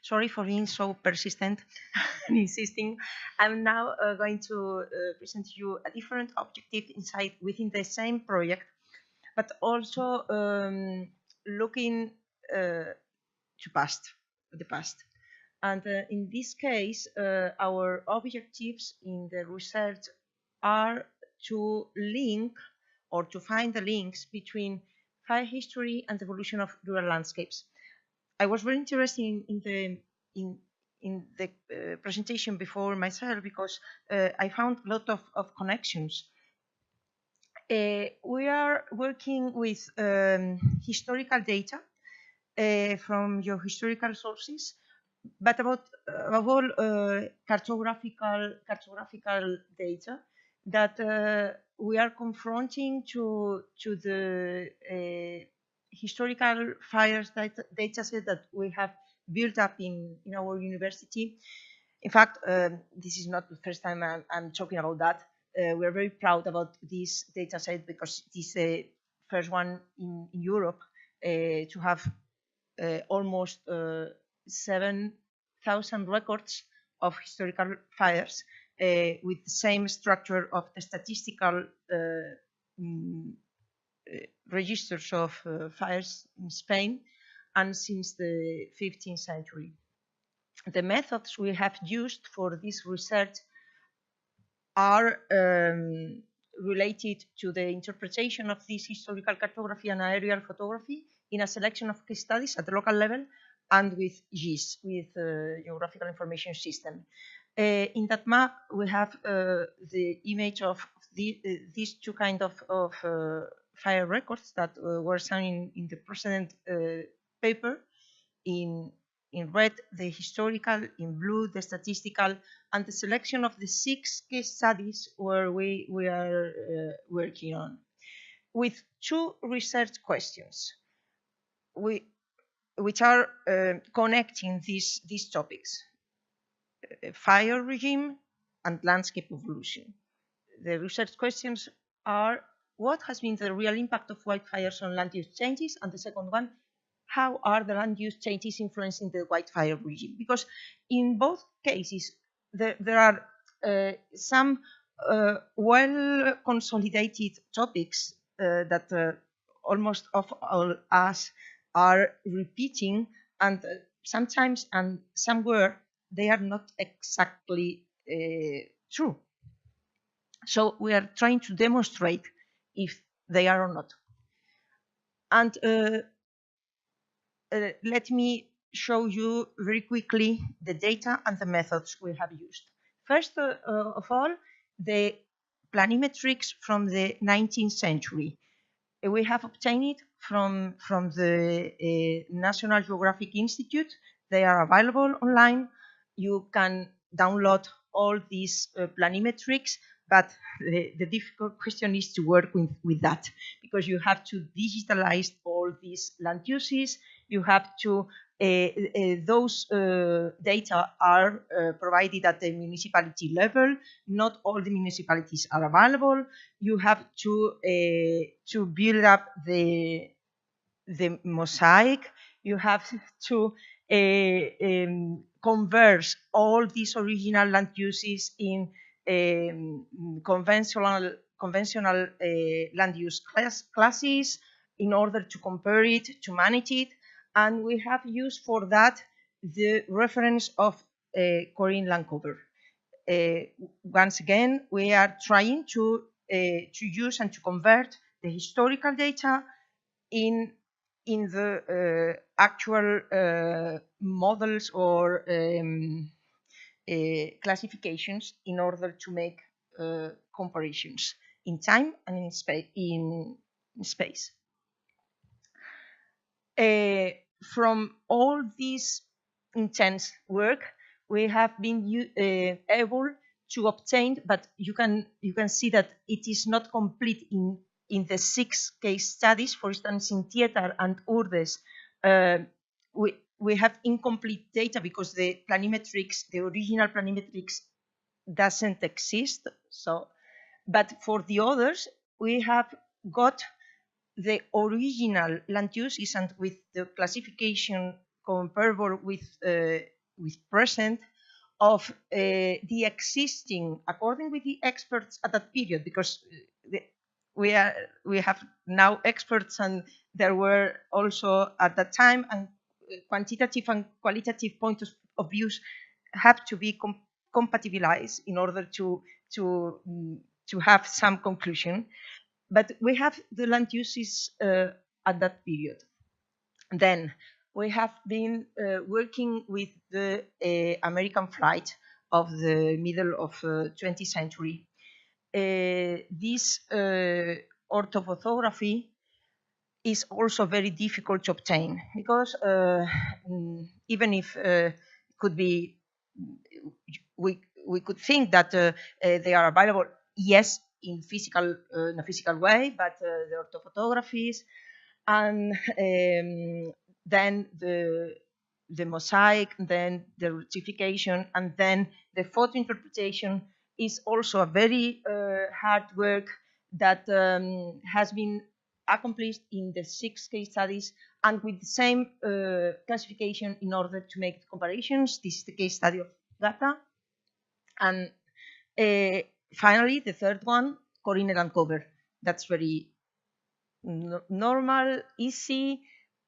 Sorry for being so persistent and insisting. I'm now going to present to you a different objective inside within the same project, but also looking to the past. And in this case, our objectives in the research are to link or to find the links between fire history and the evolution of rural landscapes. I was very interested in the presentation before myself because I found a lot of connections. We are working with historical data from your historical sources, but above all cartographical data that we are confronting to the historical fires data set that we have built up in our university. In fact, this is not the first time I'm talking about that. We're very proud about this data set because it is the first one in Europe to have almost 7,000 records of historical fires with the same structure of the statistical registers of fires in Spain and since the 15th century. The methods we have used for this research are related to the interpretation of this historical cartography and aerial photography in a selection of case studies at the local level and with GIS, with Geographical Information System. In that map, we have the image of these two kind of fire records that were shown in the precedent paper. In red, the historical, in blue, the statistical, and the selection of the 6 case studies where we are working on, with 2 research questions, which are connecting these topics, fire regime and landscape evolution. The research questions are, what has been the real impact of wildfires on land use changes? And the second one, how are the land use changes influencing the wildfire regime? Because in both cases, there are some well consolidated topics that almost all us are repeating, and sometimes and somewhere they are not exactly true. So we are trying to demonstrate if they are or not. And let me show you very quickly the data and the methods we have used. First of all, the planimetrics from the 19th century. We have obtained it from the National Geographic Institute. They are available online. You can download all these planimetrics, but the difficult question is to work with that, because you have to digitalize all these land uses. You have to, those data are provided at the municipality level. Not all the municipalities are available. You have to build up the mosaic. You have to converge all these original land uses in conventional land use classes in order to compare it, to manage it. And we have used for that the reference of Corinne Lancover. Once again, we are trying to use and to convert the historical data in the actual models or classifications in order to make comparisons in time and in space. From all this intense work, we have been able to obtain, but you can see that it is not complete in the 6 case studies. For instance, in Tietar and Urdes, we have incomplete data because the planimetrics, the original planimetrics, doesn't exist. So, but for the others, we have got the original land uses and with the classification comparable with present of the existing, according with the experts at that period, because we have now experts, and there were also at that time, and quantitative and qualitative points of views have to be compatibilized in order to have some conclusion. But we have the land uses at that period. Then we have been working with the American flight of the middle of 20th century. This orthophotography is also very difficult to obtain, because even if could be, we could think that they are available, yes, in a physical way, but the orthophotographies and then the mosaic, then the rectification, and then the photo interpretation is also a very hard work that has been accomplished in the 6 case studies, and with the same classification in order to make comparisons. This is the case study of data. And finally, the third one, coordinate and cover. That's very normal, easy,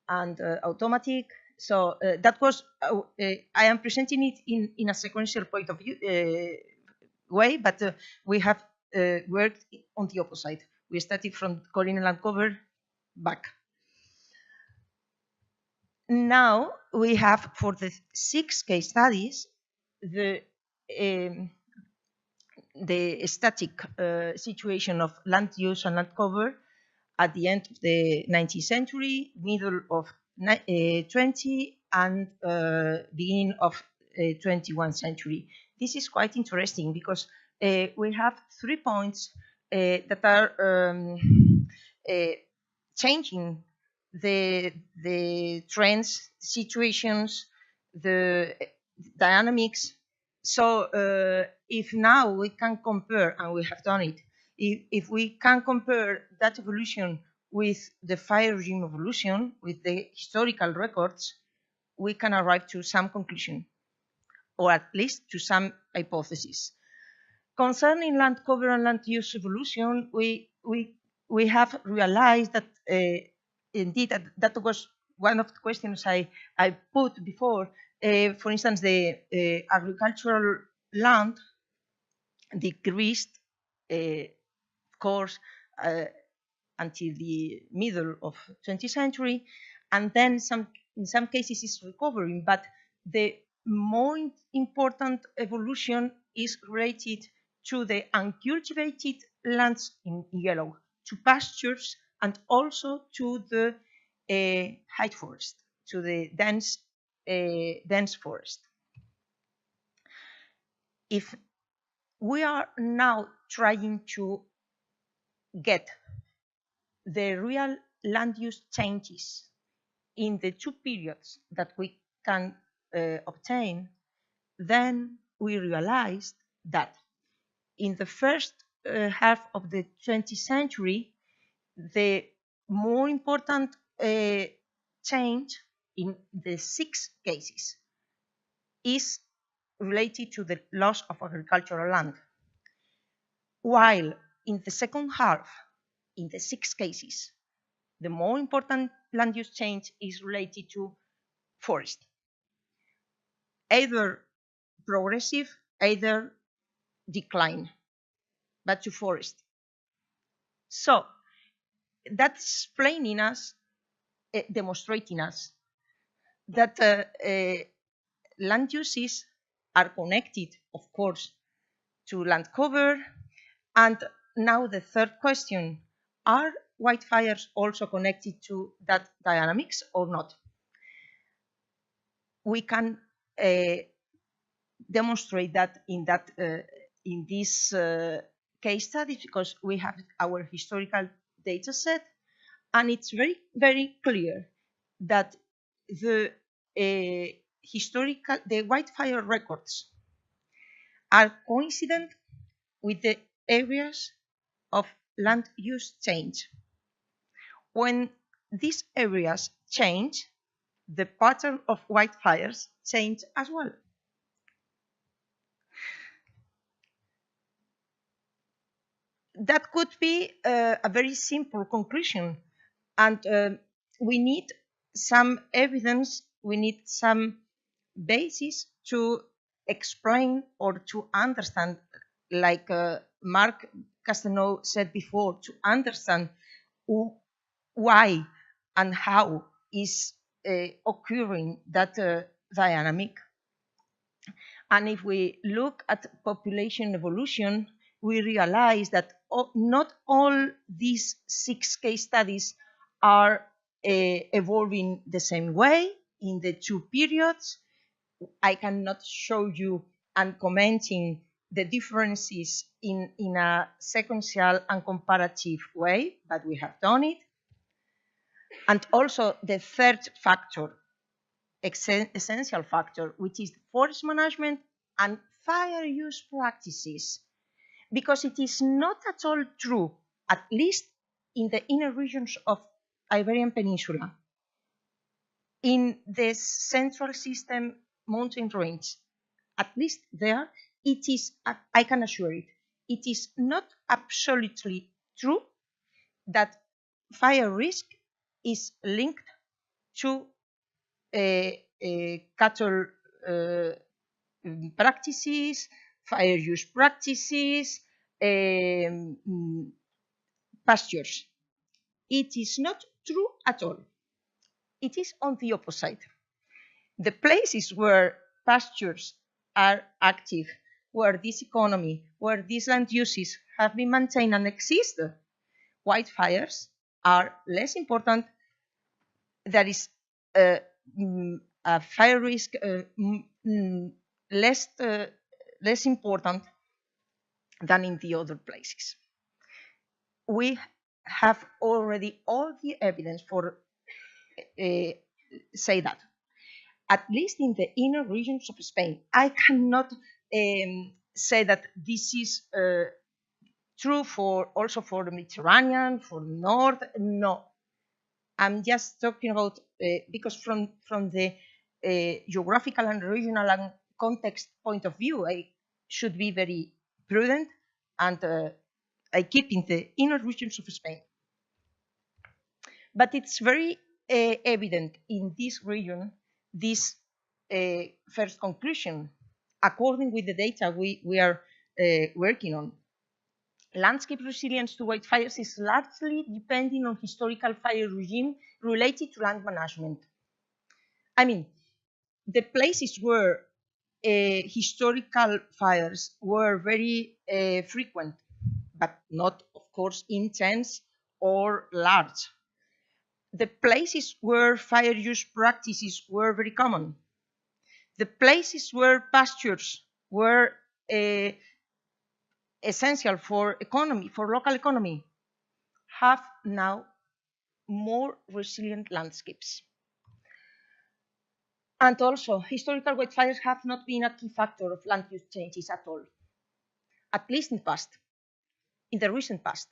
and automatic. So that was, I am presenting it in a sequential point of view way, but we have worked on the opposite. We started from coordinate and cover back. Now we have, for the 6 case studies, the static situation of land use and land cover at the end of the 19th century, middle of 20, and beginning of 21st century. This is quite interesting because we have 3 points that are changing the trends, situations, the dynamics. So if now we can compare, and we have done it, if we can compare that evolution with the fire regime evolution, with the historical records, we can arrive to some conclusion, or at least to some hypothesis. Concerning land cover and land use evolution, we have realized that indeed that was one of the questions I put before. For instance, the agricultural land decreased, of course, until the middle of 20th century, and then in some cases is recovering. But the more important evolution is related to the uncultivated lands in yellow, to pastures, and also to the high forest, to the dense forest. If we are now trying to get the real land use changes in the 2 periods that we can obtain, then we realized that in the first half of the 20th century, the more important change in the 6 cases is related to the loss of agricultural land, while in the second half, in the 6 cases, the more important land use change is related to forest, either progressive, either decline, but to forest. So that's explaining us, demonstrating us that land uses are connected, of course, to land cover. And now the third question, are wildfires also connected to that dynamics or not? We can demonstrate that in this case study, because we have our historical data set, and it's very, very clear that the wildfire records are coincident with the areas of land use change. When these areas change, the pattern of wildfires changed as well. That could be a very simple conclusion, and we need some evidence, we need some basis to explain or to understand, like Marc Castelnau said before, to understand why and how is occurring that dynamic. And if we look at population evolution, we realize that not all these 6 case studies are evolving the same way in the 2 periods. I cannot show you and commenting the differences in a sequential and comparative way, but we have done it. And also the third factor, essential factor, which is forest management and fire use practices, because it is not at all true, at least in the inner regions of Iberian Peninsula, in the central system mountain range, at least there, it is, I can assure it, it is not absolutely true that fire risk is linked to cattle practices, fire use practices, pastures. It is not true at all. It is on the opposite. The places where pastures are active, where this economy, where these land uses have been maintained and exist, wildfires are less important. There is a fire risk less important than in the other places. We have already all the evidence for say that, at least in the inner regions of Spain. I cannot say that this is true also for the Mediterranean, for the North. No, I'm just talking about because from the geographical and regional and context point of view, I should be very prudent, and I keep in the inner regions of Spain. But it's very evident in this region, this first conclusion, according with the data we are working on. Landscape resilience to wildfires is largely depending on historical fire regime related to land management. I mean, the places where historical fires were very frequent, but not, of course, intense or large. The places where fire use practices were very common. The places where pastures were essential for economy, for local economy, have now more resilient landscapes. And also, historical wildfires have not been a key factor of land use changes at all, at least in the past, in the recent past.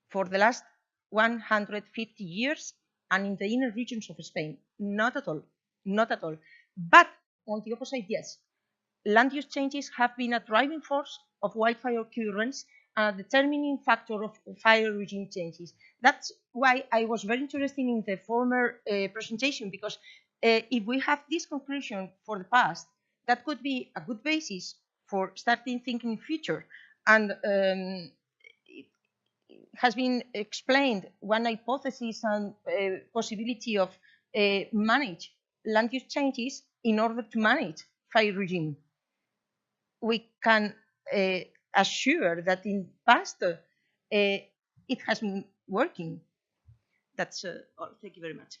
For the last 150 years, and in the inner regions of Spain, not at all, not at all. But on the opposite, yes, land use changes have been a driving force of wildfire occurrence and a determining factor of fire regime changes. That's why I was very interested in the former presentation, because if we have this conclusion for the past, that could be a good basis for starting thinking future. And it has been explained one hypothesis and possibility of manage land use changes in order to manage fire regime. We can assure that in past it has been working. That's all. Thank you very much.